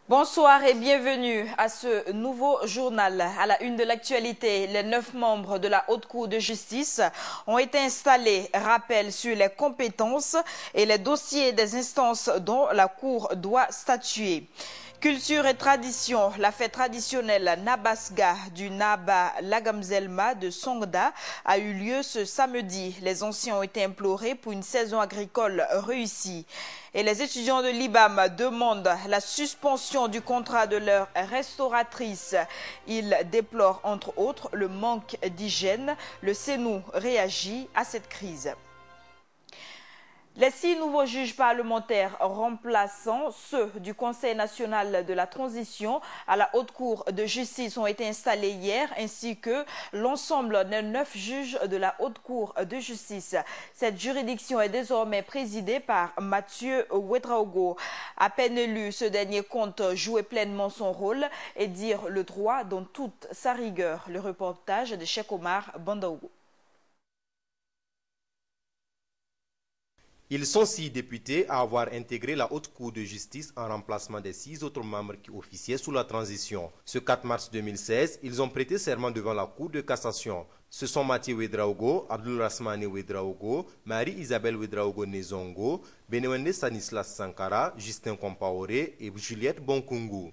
Bonsoir et bienvenue à ce nouveau journal. À la une de l'actualité, les 9 membres de la Haute Cour de justice ont été installés. Rappel sur les compétences et les dossiers des instances dont la Cour doit statuer. Culture et tradition, la fête traditionnelle Nabasga du Naba Lagamzelma de Songda a eu lieu ce samedi. Les anciens ont été implorés pour une saison agricole réussie. Et les étudiants de l'IBAM demandent la suspension du contrat de leur restauratrice. Ils déplorent entre autres le manque d'hygiène. Le CNU réagit à cette crise. Les 6 nouveaux juges parlementaires remplaçant ceux du Conseil national de la transition à la Haute Cour de justice ont été installés hier, ainsi que l'ensemble des 9 juges de la Haute Cour de justice. Cette juridiction est désormais présidée par Mathieu Ouedraogo. À peine élu, ce dernier compte jouer pleinement son rôle et dire le droit dans toute sa rigueur. Le reportage de Cheikh Omar Bandaogo. Ils sont 6 députés à avoir intégré la Haute Cour de justice en remplacement des 6 autres membres qui officiaient sous la transition. Ce 4 mars 2016, ils ont prêté serment devant la Cour de cassation. Ce sont Mathieu Ouedraogo, Abdul Rasmane Ouedraogo, Marie-Isabelle Ouedraogo Nezongo, Benewende Stanislas Sankara, Justin Compaoré et Juliette Bonkungu.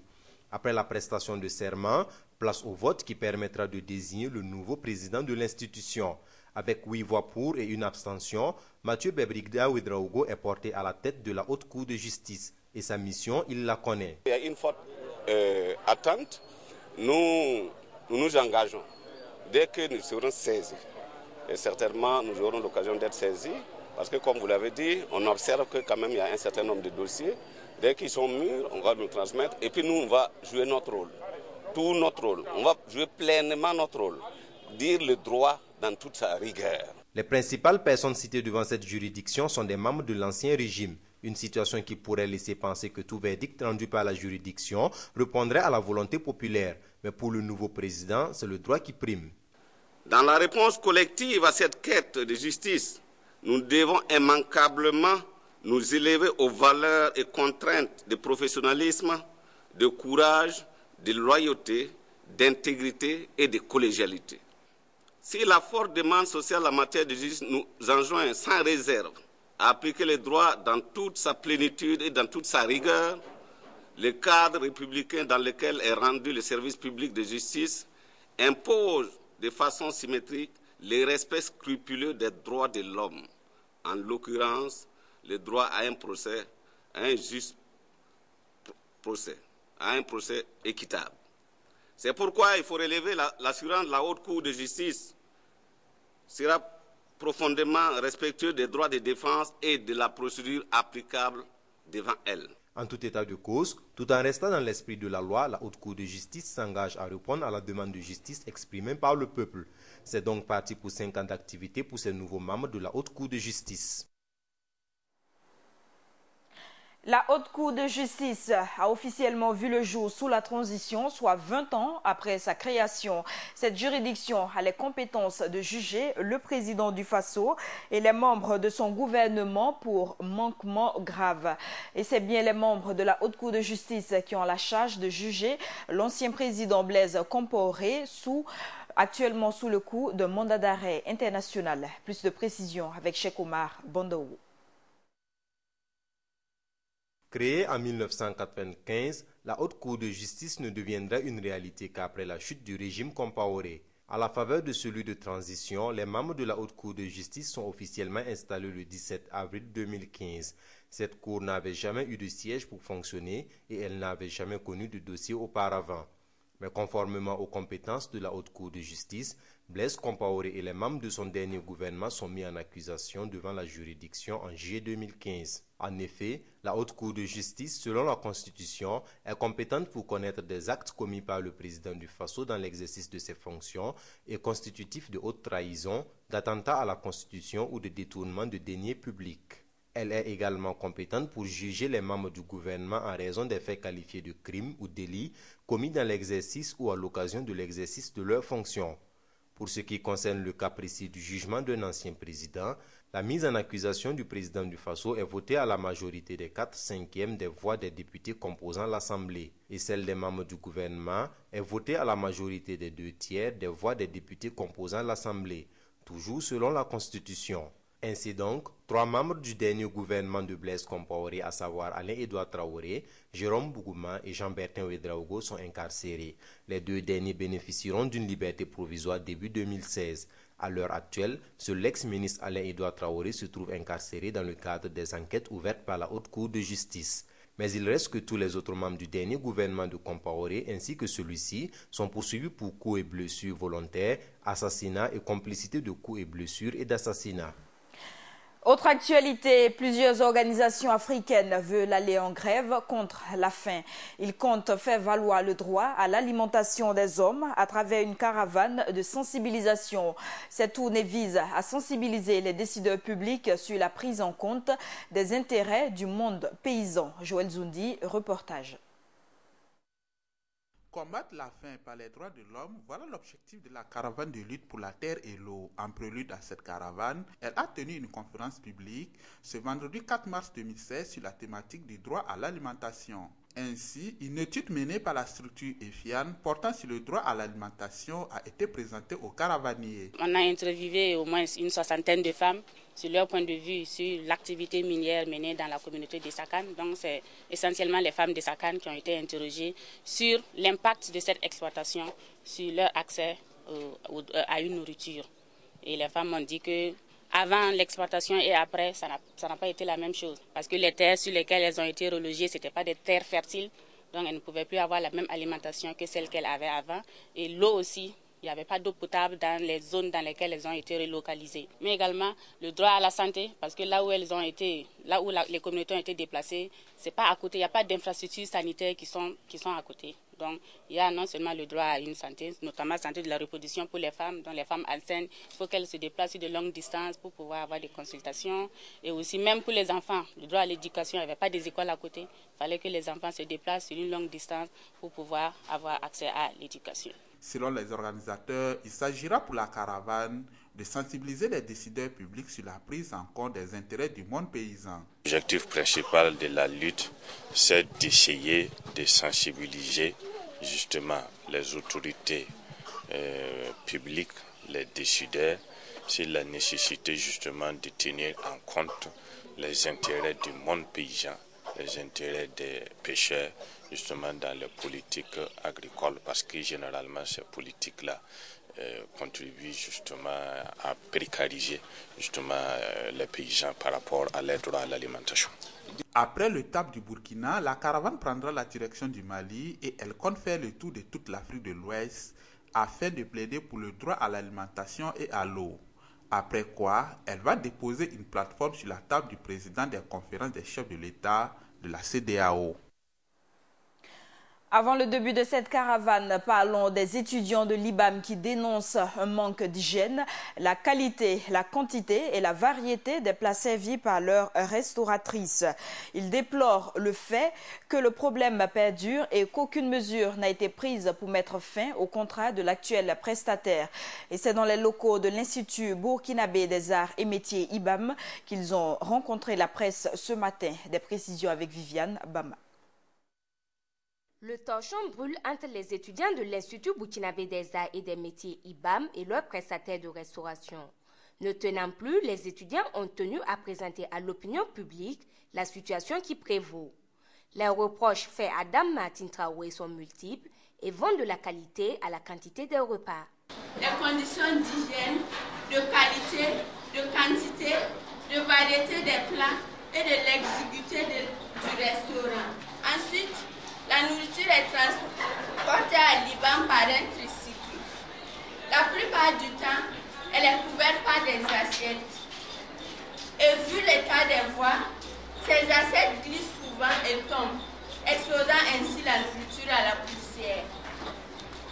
Après la prestation de serment, place au vote qui permettra de désigner le nouveau président de l'institution. Avec 8 voix pour et une abstention, Mathieu Bebrigda Ouedraogo est porté à la tête de la Haute Cour de justice. Et sa mission, il la connaît. Il y a une forte attente. Nous nous engageons. Dès que nous serons saisis, et certainement nous aurons l'occasion d'être saisis, parce que comme vous l'avez dit, on observe que quand même il y a un certain nombre de dossiers. Dès qu'ils sont mûrs, on va nous transmettre. Et puis nous, on va jouer notre rôle. Tout notre rôle. On va jouer pleinement notre rôle. Dire le droit dans toute sa rigueur. Les principales personnes citées devant cette juridiction sont des membres de l'ancien régime. Une situation qui pourrait laisser penser que tout verdict rendu par la juridiction répondrait à la volonté populaire. Mais pour le nouveau président, c'est le droit qui prime. Dans la réponse collective à cette quête de justice, nous devons immanquablement nous élever aux valeurs et contraintes de professionnalisme, de courage, de loyauté, d'intégrité et de collégialité. Si la forte demande sociale en matière de justice nous enjoint sans réserve à appliquer les droits dans toute sa plénitude et dans toute sa rigueur, le cadre républicain dans lequel est rendu le service public de justice impose de façon symétrique le respect scrupuleux des droits de l'homme, en l'occurrence le droit à un procès, à un juste procès, à un procès équitable. C'est pourquoi il faut relever l'assurance de la Haute Cour de justice sera profondément respectueux des droits de défense et de la procédure applicable devant elle. En tout état de cause, tout en restant dans l'esprit de la loi, la Haute Cour de justice s'engage à répondre à la demande de justice exprimée par le peuple. C'est donc parti pour 5 ans d'activité pour ces nouveaux membres de la Haute Cour de justice. La Haute Cour de justice a officiellement vu le jour sous la transition, soit 20 ans après sa création. Cette juridiction a les compétences de juger le président du Faso et les membres de son gouvernement pour manquement grave. Et c'est bien les membres de la Haute Cour de justice qui ont la charge de juger l'ancien président Blaise Compaoré actuellement sous le coup d'un mandat d'arrêt international. Plus de précisions avec Cheikh Omar Bandaogo. Créée en 1995, la Haute Cour de justice ne deviendra une réalité qu'après la chute du régime Compaoré. À la faveur de celui de transition, les membres de la Haute Cour de justice sont officiellement installés le 17 avril 2015. Cette cour n'avait jamais eu de siège pour fonctionner et elle n'avait jamais connu de dossier auparavant. Mais conformément aux compétences de la Haute Cour de justice, Blaise Compaoré et les membres de son dernier gouvernement sont mis en accusation devant la juridiction en juillet 2015. En effet, la Haute Cour de justice, selon la Constitution, est compétente pour connaître des actes commis par le président du Faso dans l'exercice de ses fonctions et constitutifs de haute trahison, d'attentat à la Constitution ou de détournement de deniers publics. Elle est également compétente pour juger les membres du gouvernement en raison des faits qualifiés de crimes ou délits commis dans l'exercice ou à l'occasion de l'exercice de leurs fonctions. Pour ce qui concerne le cas précis du jugement d'un ancien président, La mise en accusation du président du Faso est votée à la majorité des 4/5 des voix des députés composant l'Assemblée et celle des membres du gouvernement est votée à la majorité des 2/3 des voix des députés composant l'Assemblée, toujours selon la Constitution. Ainsi donc, 3 membres du dernier gouvernement de Blaise Compaoré, à savoir Alain-Edouard Traoré, Jérôme Bougouma et Jean-Bertin Ouédraogo sont incarcérés. Les 2 derniers bénéficieront d'une liberté provisoire début 2016. À l'heure actuelle, seul l'ex-ministre Alain-Edouard Traoré se trouve incarcéré dans le cadre des enquêtes ouvertes par la Haute Cour de justice. Mais il reste que tous les autres membres du dernier gouvernement de Compaoré ainsi que celui-ci sont poursuivis pour coups et blessures volontaires, assassinat et complicité de coups et blessures et d'assassinat. Autre actualité, plusieurs organisations africaines veulent aller en grève contre la faim. Ils comptent faire valoir le droit à l'alimentation des hommes à travers une caravane de sensibilisation. Cette tournée vise à sensibiliser les décideurs publics sur la prise en compte des intérêts du monde paysan. Joël Zoundi, reportage. Combattre la faim par les droits de l'homme, voilà l'objectif de la caravane de lutte pour la terre et l'eau. En prélude à cette caravane, elle a tenu une conférence publique ce vendredi 4 mars 2016 sur la thématique du droit à l'alimentation. Ainsi, une étude menée par la structure EFIAN portant sur le droit à l'alimentation a été présentée aux caravaniers. On a interviewé au moins une 60aine de femmes sur leur point de vue sur l'activité minière menée dans la communauté des Sakan. Donc c'est essentiellement les femmes des Sakan qui ont été interrogées sur l'impact de cette exploitation sur leur accès à une nourriture. Et les femmes ont dit que avant l'exploitation et après, ça n'a pas été la même chose. Parce que les terres sur lesquelles elles ont été relogées, ce n'étaient pas des terres fertiles. Donc elles ne pouvaient plus avoir la même alimentation que celle qu'elles avaient avant. Et l'eau aussi, il n'y avait pas d'eau potable dans les zones dans lesquelles elles ont été relocalisées. Mais également le droit à la santé, parce que là où elles ont été, les communautés ont été déplacées, c'est pas à côté, il n'y a pas d'infrastructures sanitaires qui sont à côté. Donc, il y a non seulement le droit à une santé, notamment la santé de la reproduction pour les femmes. Donc, les femmes enceintes, il faut qu'elles se déplacent sur de longues distances pour pouvoir avoir des consultations. Et aussi, même pour les enfants, le droit à l'éducation, il n'y avait pas des écoles à côté. Il fallait que les enfants se déplacent sur une longue distance pour pouvoir avoir accès à l'éducation. Selon les organisateurs, il s'agira pour la caravane de sensibiliser les décideurs publics sur la prise en compte des intérêts du monde paysan. L'objectif principal de la lutte, c'est d'essayer de sensibiliser justement les autorités publiques, les décideurs, sur la nécessité justement de tenir en compte les intérêts du monde paysan, les intérêts des pêcheurs, justement dans les politiques agricoles, parce que généralement ces politiques-là contribuent justement à précariser justement les paysans par rapport à leur droit à l'alimentation. Après le TAP du Burkina, la caravane prendra la direction du Mali et elle compte faire le tour de toute l'Afrique de l'Ouest afin de plaider pour le droit à l'alimentation et à l'eau. Après quoi, elle va déposer une plateforme sur la table du président des conférences des chefs de l'État de la CEDEAO. Avant le début de cette caravane, parlons des étudiants de l'IBAM qui dénoncent un manque d'hygiène, la qualité, la quantité et la variété des plats servis par leurs restauratrices. Ils déplorent le fait que le problème perdure et qu'aucune mesure n'a été prise pour mettre fin au contrat de l'actuel prestataire. Et c'est dans les locaux de l'Institut burkinabé des arts et métiers IBAM qu'ils ont rencontré la presse ce matin. Des précisions avec Viviane Bama. Le torchon brûle entre les étudiants de l'Institut burkinabé des arts et des métiers IBAM et leurs prestataires de restauration. Ne tenant plus, les étudiants ont tenu à présenter à l'opinion publique la situation qui prévaut. Les reproches faits à Dame Martine Traoré sont multiples et vont de la qualité à la quantité des repas. Les conditions d'hygiène, de qualité, de quantité, de variété des plats et de l'exiguïté du restaurant. Ensuite, la nourriture est transportée à l'IBAM par un tricycle. La plupart du temps, elle est couverte par des assiettes. Et vu l'état des voies, ces assiettes glissent souvent et tombent, exposant ainsi la nourriture à la poussière.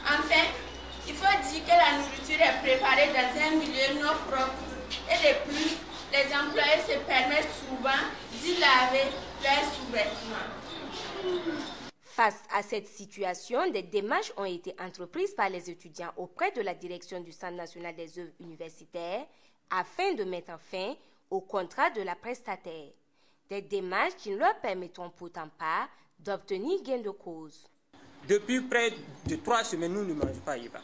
Enfin, il faut dire que la nourriture est préparée dans un milieu non propre et de plus, les employés se permettent souvent d'y laver leurs sous-vêtements. Face à cette situation, des démarches ont été entreprises par les étudiants auprès de la direction du Centre national des œuvres universitaires afin de mettre fin au contrat de la prestataire. Des démarches qui ne leur permettront pourtant pas d'obtenir gain de cause. Depuis près de 3 semaines, nous ne mangeons pas IBAM.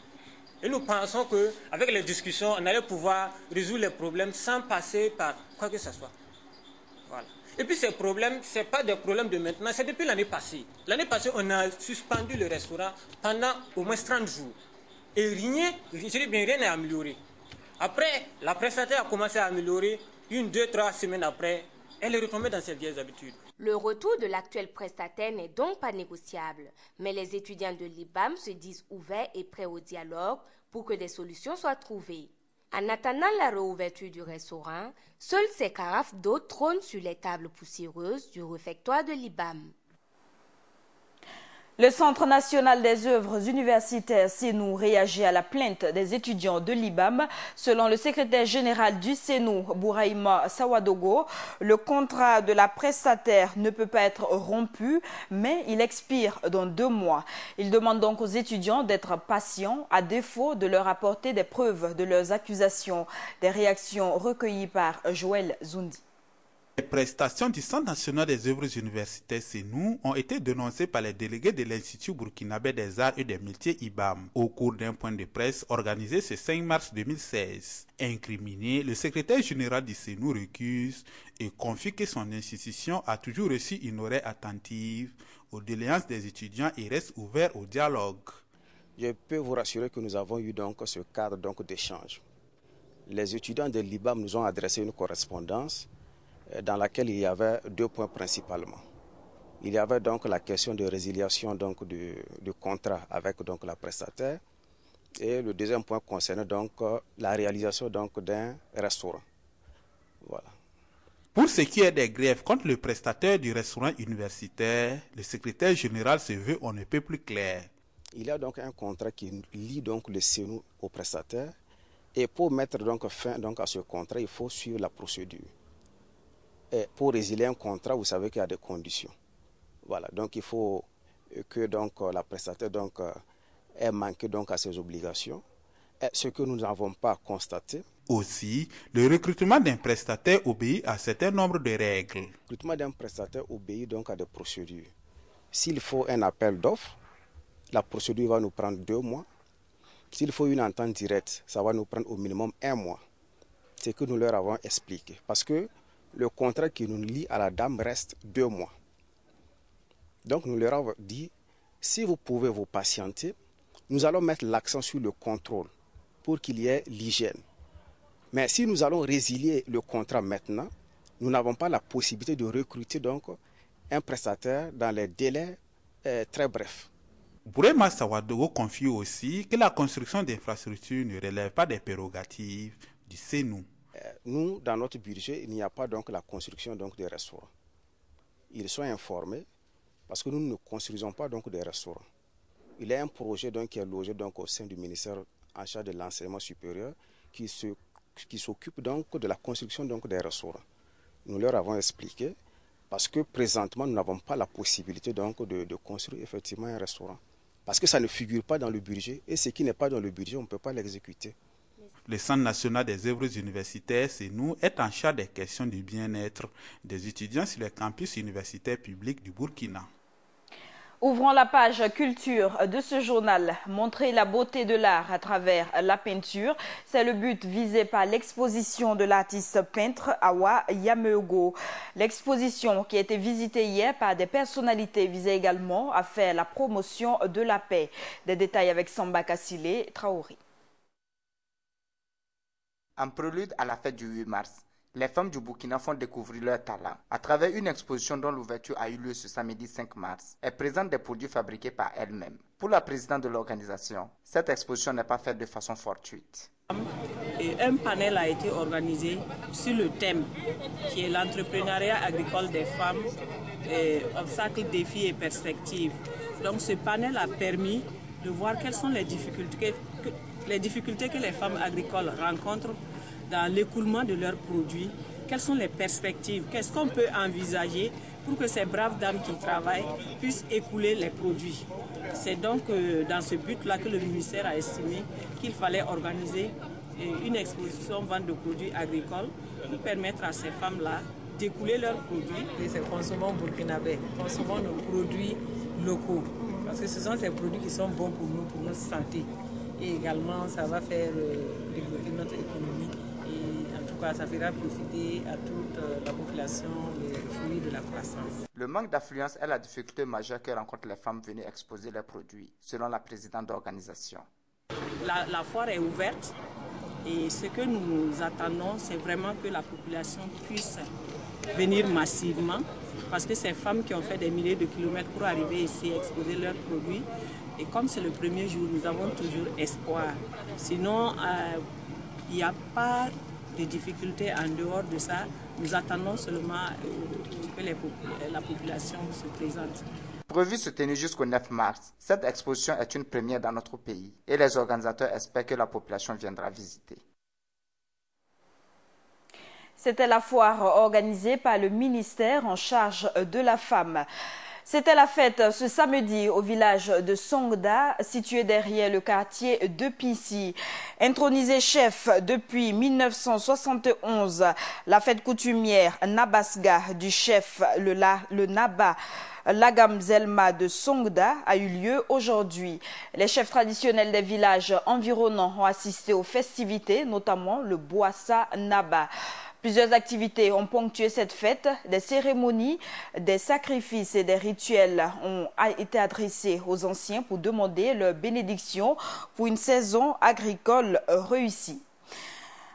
Et nous pensons qu'avec les discussions, on allait pouvoir résoudre les problèmes sans passer par quoi que ce soit. Voilà. Et puis ces problèmes, ce n'est pas des problèmes de maintenant, c'est depuis l'année passée. L'année passée, on a suspendu le restaurant pendant au moins 30 jours. Et rien n'est amélioré. Après, la prestataire a commencé à améliorer. 1, 2, 3 semaines après, elle est retombée dans ses vieilles habitudes. Le retour de l'actuel prestataire n'est donc pas négociable, mais les étudiants de l'IBAM se disent ouverts et prêts au dialogue pour que des solutions soient trouvées. En attendant la réouverture du restaurant, seules ces carafes d'eau trônent sur les tables poussiéreuses du réfectoire de l'IBAM. Le Centre national des œuvres universitaires CENU réagit à la plainte des étudiants de l'IBAM. Selon le secrétaire général du CENU, Bouraïma Sawadogo, le contrat de la prestataire ne peut pas être rompu, mais il expire dans 2 mois. Il demande donc aux étudiants d'être patients, à défaut de leur apporter des preuves de leurs accusations. Des réactions recueillies par Joël Zoundi. Les prestations du Centre national des œuvres universitaires CENU ont été dénoncées par les délégués de l'Institut burkinabé des arts et des métiers IBAM au cours d'un point de presse organisé ce 5 mars 2016. Incriminé, le secrétaire général du CENU récuse et confie que son institution a toujours reçu une oreille attentive aux doléances des étudiants et reste ouvert au dialogue. Je peux vous rassurer que nous avons eu donc ce cadre d'échange. Les étudiants de l'IBAM nous ont adressé une correspondance dans laquelle il y avait 2 points principalement. Il y avait donc la question de résiliation du contrat avec donc la prestataire, et le deuxième point concernait donc la réalisation donc d'un restaurant. Voilà. Pour ce qui est des grèves contre le prestataire du restaurant universitaire, le secrétaire général se veut on ne peut plus clair. Il y a donc un contrat qui lie donc le CENU au prestataire, et pour mettre donc fin donc à ce contrat, il faut suivre la procédure. Et pour résilier un contrat, vous savez qu'il y a des conditions. Voilà, donc il faut que donc la prestataire donc ait manqué donc à ses obligations. Et ce que nous n'avons pas constaté. Aussi, le recrutement d'un prestataire obéit à un certain nombre de règles. Le recrutement d'un prestataire obéit donc à des procédures. S'il faut un appel d'offres, la procédure va nous prendre 2 mois. S'il faut une entente directe, ça va nous prendre au minimum 1 mois. C'est ce que nous leur avons expliqué. Parce que le contrat qui nous lie à la dame reste 2 mois. Donc nous leur avons dit, si vous pouvez vous patienter, nous allons mettre l'accent sur le contrôle pour qu'il y ait l'hygiène. Mais si nous allons résilier le contrat maintenant, nous n'avons pas la possibilité de recruter donc un prestataire dans les délais très brefs. Bouraïma Sawadogo confie aussi que la construction d'infrastructures ne relève pas des prérogatives du CENU. Nous, dans notre budget, il n'y a pas donc la construction donc des restaurants. Ils sont informés parce que nous ne construisons pas donc des restaurants. Il y a un projet donc qui est logé donc au sein du ministère en charge de l'enseignement supérieur qui s'occupe donc de la construction donc des restaurants. Nous leur avons expliqué parce que présentement nous n'avons pas la possibilité donc de construire effectivement un restaurant parce que ça ne figure pas dans le budget et ce qui n'est pas dans le budget on ne peut pas l'exécuter. Le Centre national des œuvres universitaires CENU est en charge des questions du bien-être des étudiants sur les campus universitaires publics du Burkina. Ouvrons la page culture de ce journal. Montrer la beauté de l'art à travers la peinture. C'est le but visé par l'exposition de l'artiste peintre Awa Yameogo. L'exposition qui a été visitée hier par des personnalités visait également à faire la promotion de la paix. Des détails avec Samba Kassile Traoré. En prélude à la fête du 8 mars, les femmes du Burkina font découvrir leur talent. À travers une exposition dont l'ouverture a eu lieu ce samedi 5 mars, elles présentent des produits fabriqués par elles-mêmes. Pour la présidente de l'organisation, cette exposition n'est pas faite de façon fortuite. Et un panel a été organisé sur le thème qui est l'entrepreneuriat agricole des femmes, obstacles, défis et perspectives. Donc ce panel a permis de voir quelles sont les difficultés que les femmes agricoles rencontrent dans l'écoulement de leurs produits, quelles sont les perspectives, qu'est-ce qu'on peut envisager pour que ces braves dames qui travaillent puissent écouler les produits. C'est donc dans ce but-là que le ministère a estimé qu'il fallait organiser une exposition vente de produits agricoles pour permettre à ces femmes-là d'écouler leurs produits. Et c'est consommons burkinabé, consommons nos produits locaux. Parce que ce sont ces produits qui sont bons pour nous, pour notre santé. Et également, ça va faire développer notre économie. Et en tout cas, ça fera profiter à toute la population les fruits de la croissance. Le manque d'affluence est la difficulté majeure que rencontrent les femmes venues exposer leurs produits, selon la présidente d'organisation. La foire est ouverte et ce que nous attendons, c'est vraiment que la population puisse venir massivement, parce que ces femmes qui ont fait des milliers de kilomètres pour arriver ici et exposer leurs produits, et comme c'est le premier jour, nous avons toujours espoir. Sinon, il n'y a pas de difficultés en dehors de ça. Nous attendons seulement que la population se présente. Prévue se tenir jusqu'au 9 mars, cette exposition est une première dans notre pays et les organisateurs espèrent que la population viendra visiter. C'était la foire organisée par le ministère en charge de la femme. C'était la fête ce samedi au village de Songda, situé derrière le quartier de Pissi. Intronisé chef depuis 1971, la fête coutumière Nabasga du chef le Naba Lagam Zelma de Songda a eu lieu aujourd'hui. Les chefs traditionnels des villages environnants ont assisté aux festivités, notamment le Boassa Naba. Plusieurs activités ont ponctué cette fête. Des cérémonies, des sacrifices et des rituels ont été adressés aux anciens pour demander leur bénédiction pour une saison agricole réussie.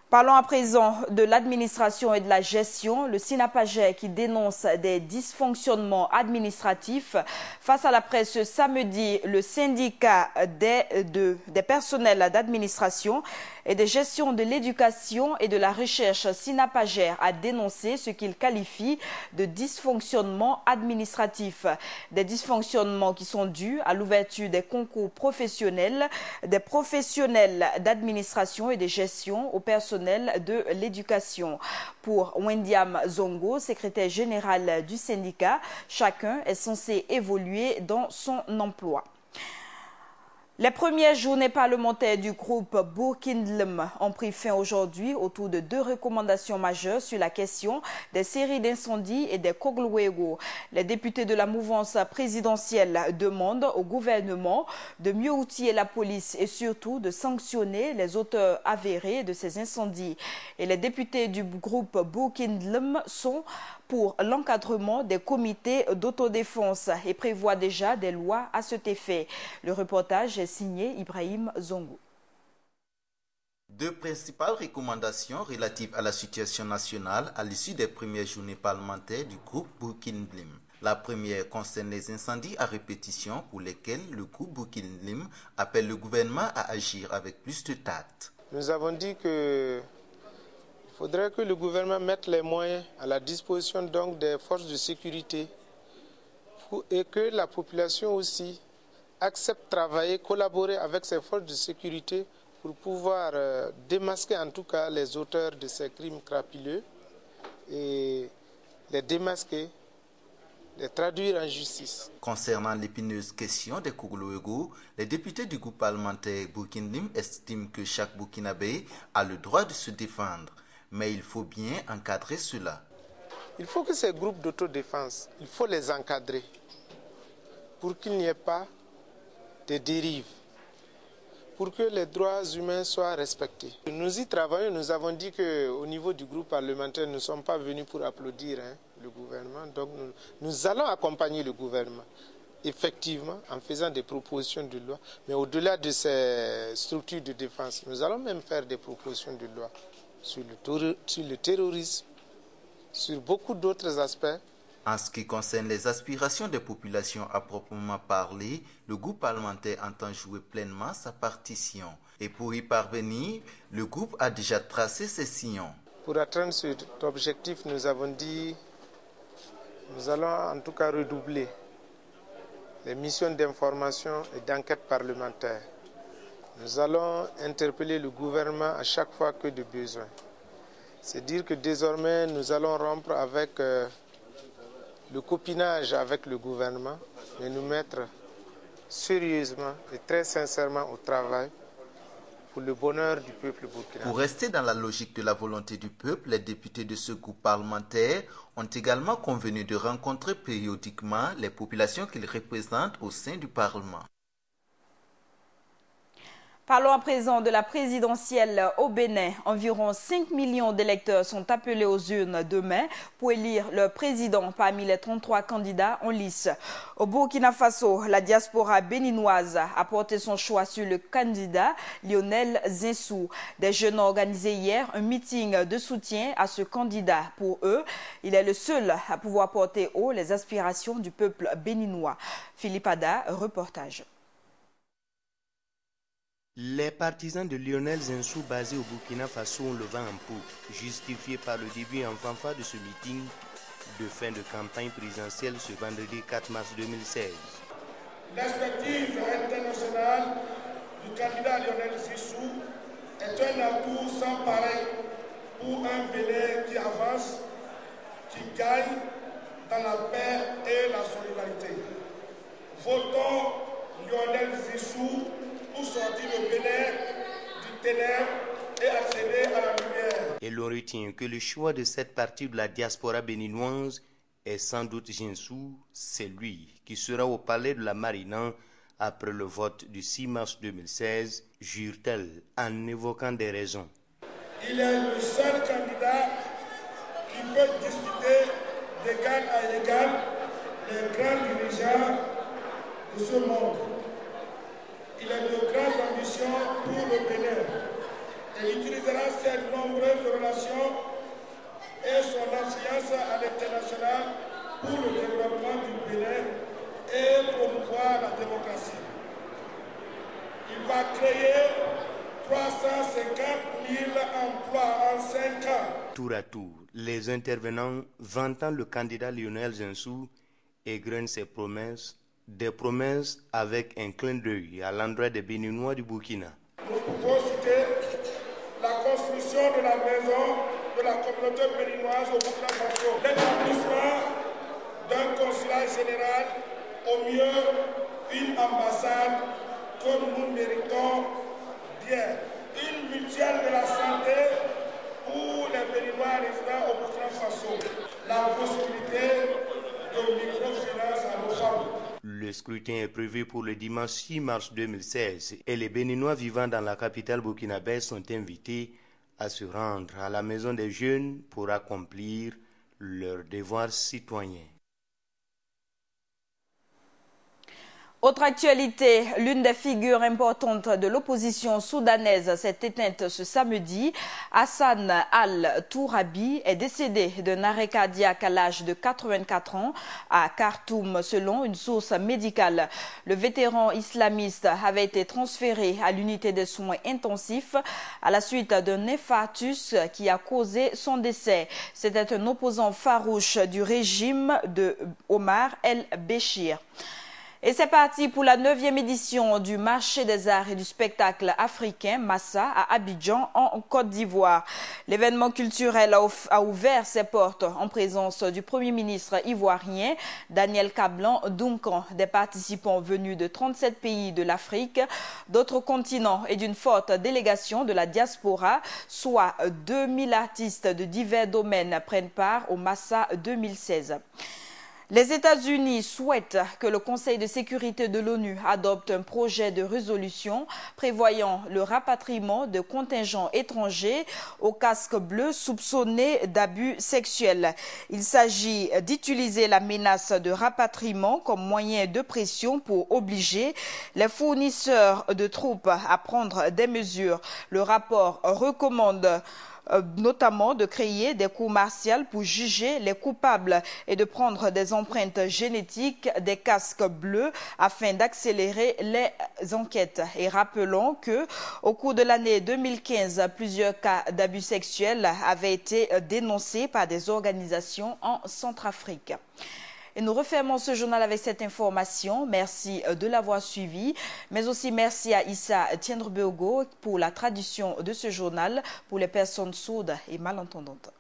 Parlons à présent de l'administration et de la gestion. Le SINAPAGER qui dénonce des dysfonctionnements administratifs. Face à la presse ce samedi, le syndicat des personnels d'administration et de gestion de l'éducation et de la recherche SINAPAGER a dénoncé ce qu'il qualifie de dysfonctionnements administratifs. Des dysfonctionnements qui sont dus à l'ouverture des concours professionnels, des professionnels d'administration et de gestion au personnel de l'éducation. Pour Wendiam Zongo, secrétaire général du syndicat, chacun est censé évoluer dans son emploi. Les premières journées parlementaires du groupe Boukindlem ont pris fin aujourd'hui autour de 2 recommandations majeures sur la question des séries d'incendies et des Koglwego. Les députés de la mouvance présidentielle demandent au gouvernement de mieux outiller la police et surtout de sanctionner les auteurs avérés de ces incendies. Et les députés du groupe Boukindlem sont pour l'encadrement des comités d'autodéfense et prévoit déjà des lois à cet effet. Le reportage est signé Ibrahim Zongo. 2 principales recommandations relatives à la situation nationale à l'issue des premières journées parlementaires du groupe Boukindlem. La première concerne les incendies à répétition pour lesquels le groupe Boukindlem appelle le gouvernement à agir avec plus de tact. Nous avons dit que il faudrait que le gouvernement mette les moyens à la disposition donc des forces de sécurité et que la population aussi accepte de travailler, collaborer avec ces forces de sécurité pour pouvoir démasquer en tout cas les auteurs de ces crimes crapuleux et les démasquer, les traduire en justice. Concernant l'épineuse question des Koglwego, les députés du groupe parlementaire Boukindlem estiment que chaque Burkinabé a le droit de se défendre. Mais il faut bien encadrer cela. Il faut que ces groupes d'autodéfense, il faut les encadrer pour qu'il n'y ait pas de dérives, pour que les droits humains soient respectés. Nous y travaillons, nous avons dit qu'au niveau du groupe parlementaire, nous ne sommes pas venus pour applaudir le gouvernement, donc nous allons accompagner le gouvernement, effectivement, en faisant des propositions de loi, mais au-delà de ces structures de défense, nous allons même faire des propositions de loi sur le terrorisme, sur beaucoup d'autres aspects. En ce qui concerne les aspirations des populations à proprement parler, le groupe parlementaire entend jouer pleinement sa partition. Et pour y parvenir, le groupe a déjà tracé ses sillons. Pour atteindre cet objectif, nous avons dit nous allons en tout cas redoubler les missions d'information et d'enquête parlementaire. Nous allons interpeller le gouvernement à chaque fois que de besoin. C'est dire que désormais, nous allons rompre avec le copinage avec le gouvernement, mais nous mettre sérieusement et très sincèrement au travail pour le bonheur du peuple burkinabé. Pour rester dans la logique de la volonté du peuple, les députés de ce groupe parlementaire ont également convenu de rencontrer périodiquement les populations qu'ils représentent au sein du Parlement. Parlons à présent de la présidentielle au Bénin. Environ 5 millions d'électeurs sont appelés aux urnes demain pour élire leur président parmi les 33 candidats en lice. Au Burkina Faso, la diaspora béninoise a porté son choix sur le candidat Lionel Zinsou. Des jeunes ont organisé hier un meeting de soutien à ce candidat. Pour eux, il est le seul à pouvoir porter haut les aspirations du peuple béninois. Philippe Ada, reportage. Les partisans de Lionel Zinsou basés au Burkina Faso ont le vent en poupe, justifié par le début en fanfare de ce meeting de fin de campagne présidentielle ce vendredi 4 mars 2016. L'expertise internationale du candidat Lionel Zinsou est un atout sans pareil pour un Bénin qui avance, qui gagne dans la paix et la solidarité. Votons Lionel Zinsou pour sortir le Bénin du ténèbre et accéder à la lumière. Et l'on retient que le choix de cette partie de la diaspora béninoise est sans doute Zinsou, c'est lui qui sera au palais de la Marina après le vote du 6 mars 2016, jure-t-elle en évoquant des raisons. Il est le seul candidat qui peut discuter d'égal à égal les grands dirigeants de ce monde. Il a de grandes ambitions pour le Bénin et utilisera ses nombreuses relations et son influence à l'international pour le développement du Bénin et promouvoir la démocratie. Il va créer 350 000 emplois en 5 ans. Tour à tour, les intervenants vantant le candidat Lionel Zinsou égrènent ses promesses, des promesses avec un clin d'œil à l'endroit des Béninois du Burkina. Nous pouvons citer la construction de la maison de la communauté béninoise au Burkina Faso, l'établissement d'un consulat général, au mieux une ambassade que nous méritons bien, une mutuelle de la santé pour les Béninois résidents au Burkina Faso, la possibilité de microfinance à nos femmes. Le scrutin est prévu pour le dimanche 6 mars 2016 et les Béninois vivant dans la capitale burkinabé sont invités à se rendre à la maison des jeunes pour accomplir leurs devoirs citoyens. Autre actualité, l'une des figures importantes de l'opposition soudanaise s'est éteinte ce samedi. Hassan al-Tourabi est décédé d'un arrêt cardiaque à l'âge de 84 ans à Khartoum, selon une source médicale. Le vétéran islamiste avait été transféré à l'unité de soins intensifs à la suite d'un infarctus qui a causé son décès. C'était un opposant farouche du régime de Omar el-Béchir. Et c'est parti pour la 9e édition du marché des arts et du spectacle africain Massa à Abidjan en Côte d'Ivoire. L'événement culturel a ouvert ses portes en présence du Premier ministre ivoirien Daniel Kablan-Duncan, des participants venus de 37 pays de l'Afrique, d'autres continents et d'une forte délégation de la diaspora, soit 2000 artistes de divers domaines prennent part au Massa 2016. Les États-Unis souhaitent que le Conseil de sécurité de l'ONU adopte un projet de résolution prévoyant le rapatriement de contingents étrangers au casque bleu soupçonnés d'abus sexuels. Il s'agit d'utiliser la menace de rapatriement comme moyen de pression pour obliger les fournisseurs de troupes à prendre des mesures. Le rapport recommande notamment de créer des cours martiales pour juger les coupables et de prendre des empreintes génétiques des casques bleus afin d'accélérer les enquêtes. Et rappelons que au cours de l'année 2015, plusieurs cas d'abus sexuels avaient été dénoncés par des organisations en Centrafrique. Et nous refermons ce journal avec cette information. Merci de l'avoir suivi, mais aussi merci à Issa Tiendrebeogo pour la traduction de ce journal pour les personnes sourdes et malentendantes.